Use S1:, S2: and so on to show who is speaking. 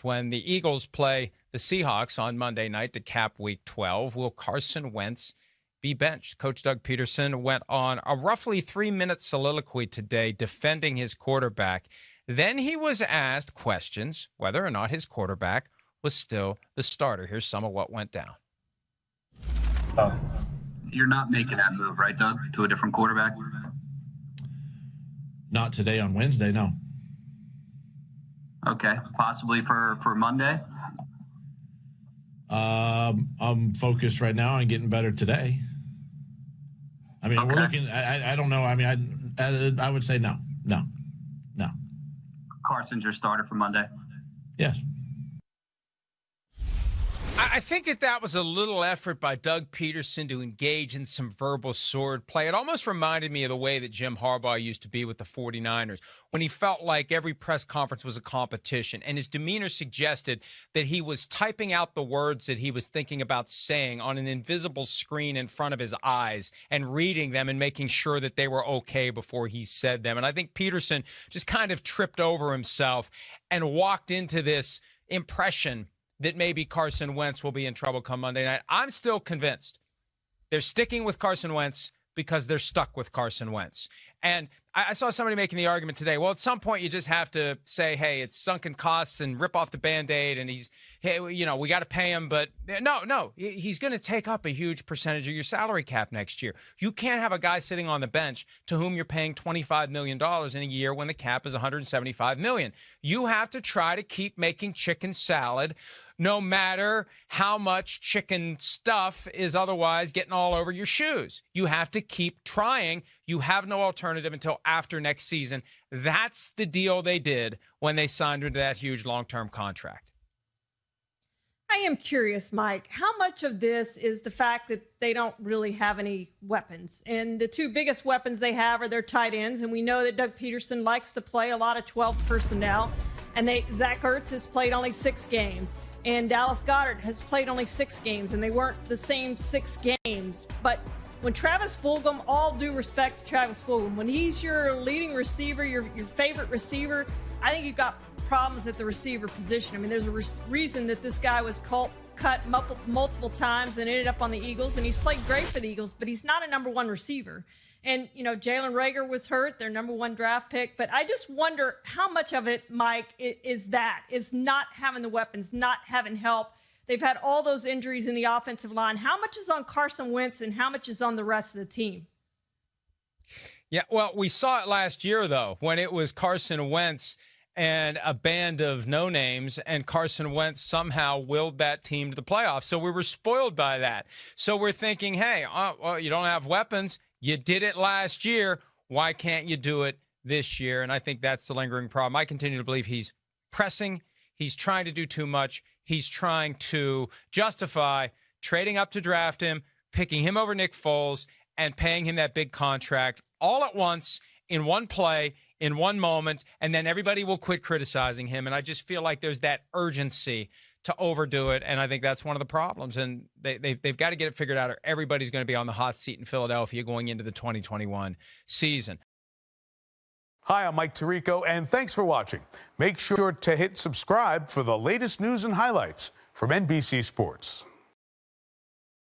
S1: when the Eagles play the Seahawks on Monday night to cap Week 12. Will Carson Wentz be benched? Coach Doug Pederson went on a roughly 3-minute soliloquy today defending his quarterback. Then he was asked questions whether or not his quarterback was still the starter. Here's some of what went down.
S2: You're not making that move, right, Doug, to a different quarterback?
S3: Not today on Wednesday, no.
S2: Okay, possibly for Monday?
S3: I'm focused right now on getting better today. I mean, We're looking. I don't know. I mean, I would say no.
S2: Carson's your starter for Monday?
S3: Yes.
S1: I think that was a little effort by Doug Pederson to engage in some verbal swordplay. It almost reminded me of the way that Jim Harbaugh used to be with the 49ers, when he felt like every press conference was a competition, and his demeanor suggested that he was typing out the words that he was thinking about saying on an invisible screen in front of his eyes and reading them and making sure that they were okay before he said them. And I think Pederson just kind of tripped over himself and walked into this impression that maybe Carson Wentz will be in trouble come Monday night. I'm still convinced they're sticking with Carson Wentz because they're stuck with Carson Wentz. And I saw somebody making the argument today, well, at some point you just have to say, hey, it's sunken costs and rip off the Band-Aid, and we got to pay him. But no, he's going to take up a huge percentage of your salary cap next year. You can't have a guy sitting on the bench to whom you're paying $25 million in a year when the cap is $175 million. You have to try to keep making chicken salad no matter how much chicken stuff is otherwise getting all over your shoes. You have to keep trying. You have no alternative until after next season. That's the deal they did when they signed into that huge long-term contract.
S4: I am curious, Mike, how much of this is the fact that they don't really have any weapons? And the two biggest weapons they have are their tight ends. And we know that Doug Pederson likes to play a lot of 12 personnel. And Zach Ertz has played only 6 games. And Dallas Goedert has played only 6 games, and they weren't the same 6 games. But when Travis Fulgham, all due respect to Travis Fulgham, when he's your leading receiver, your favorite receiver, I think you've got problems at the receiver position. I mean, there's a reason that this guy was cut multiple times and ended up on the Eagles, and he's played great for the Eagles, but he's not a number 1 receiver. And, Jalen Reagor was hurt, their number 1 draft pick. But I just wonder how much of it, Mike, is not having the weapons, not having help. They've had all those injuries in the offensive line. How much is on Carson Wentz and how much is on the rest of the team?
S1: Yeah, well, we saw it last year, though, when it was Carson Wentz and a band of no-names, and Carson Wentz somehow willed that team to the playoffs. So we were spoiled by that. So we're thinking, hey, you don't have weapons. You did it last year. Why can't you do it this year? And I think that's the lingering problem. I continue to believe he's pressing. He's trying to do too much. He's trying to justify trading up to draft him, picking him over Nick Foles, and paying him that big contract all at once in one play, in one moment, and then everybody will quit criticizing him. And I just feel like there's that urgency to overdo it, and I think that's one of the problems. And they've got to get it figured out, or everybody's going to be on the hot seat in Philadelphia going into the 2021 season.
S5: Hi, I'm Mike Tirico, and thanks for watching. Make sure to hit subscribe for the latest news and highlights from NBC Sports.